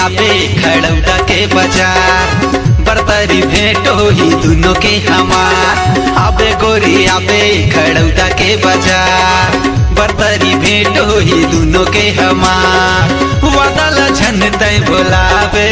आबे खड़ौदा के बाजार, बरतरी भेंट होही दोनों के हमार। आबे गोरी आबे खड़ौदा के बाजार, बरतरी भेंट होही दोनों के हमार। वादल झन तय बोलावे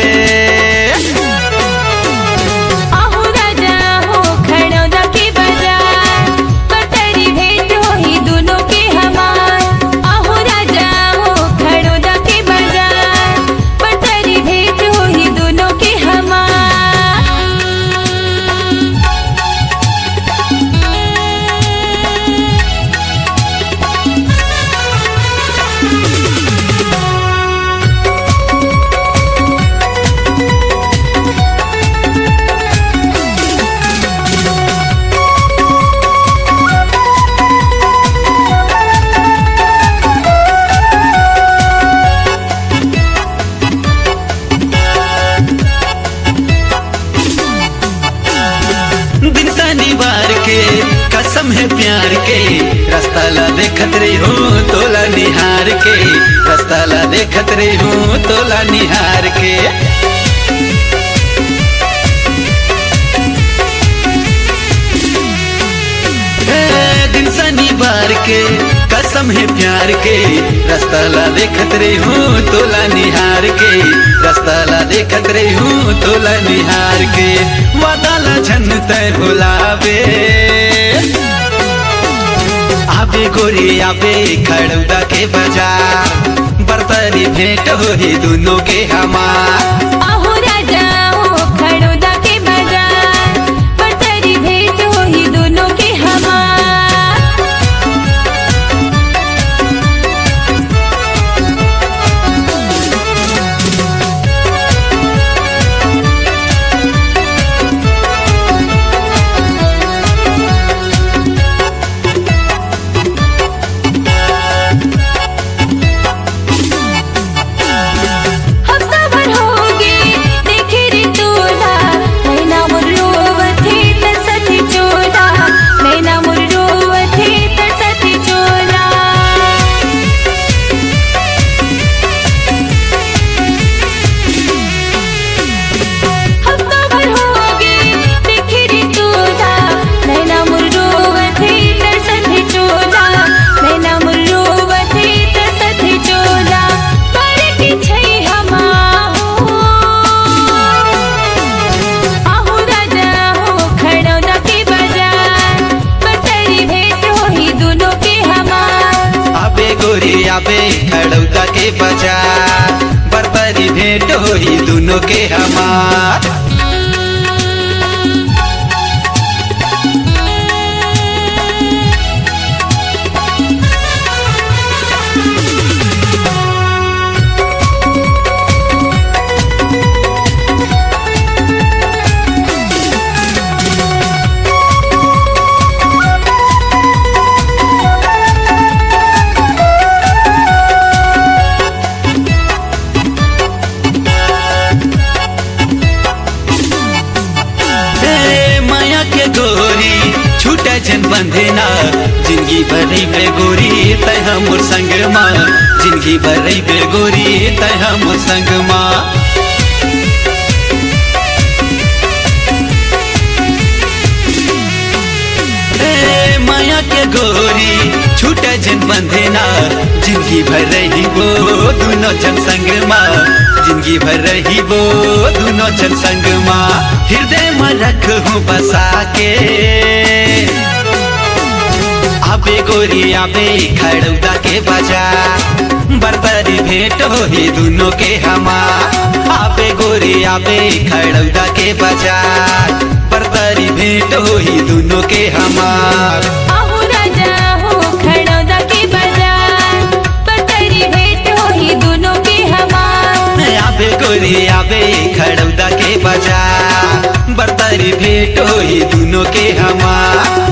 शनिवार के कसम है प्यार के, रास्ता ला देखत रही हूँ तोला निहार के, रास्ता ला देखत रही हूँ तोला निहार के। दिन शनिवार के कसम है प्यार के, रास्ता ला देखत रही हूँ तोला निहार के, रास्ता ला देखत रही हूँ तोला निहार के। वादला झन तय भुलावे आबे गोरी आबे खड़ौदा के बाजार, बरतरी भेंट होही दोनों के हमार। आबे खड़ौदा के बाजार, बरतरी भेंट होही दोनों के हमार। छूटा जन बंधना जिंदगी भरी बे गोरी तय हमर संग माँ, जिंदगी भरी बे गोरी तय हमर संग माँ। माया के गोरी छूटा जन बंधना जिंदगी भर रही वो दोनों जन संग माँ, जिंदगी भर रही वो दोनों जन संग माँ। हृदय में रखूं बसा के आबे गोरी आबे खड़ौदा के बाजार, बरतरी भेंट होही दोनों के हमार। आबे गोरी आबे खड़ौदा के बाजार, बरतरी भेंट होही दोनों के हमार। आबे गोरी आबे खड़ौदा के बाजार, बरतरी भेंट होही दोनों के हमार।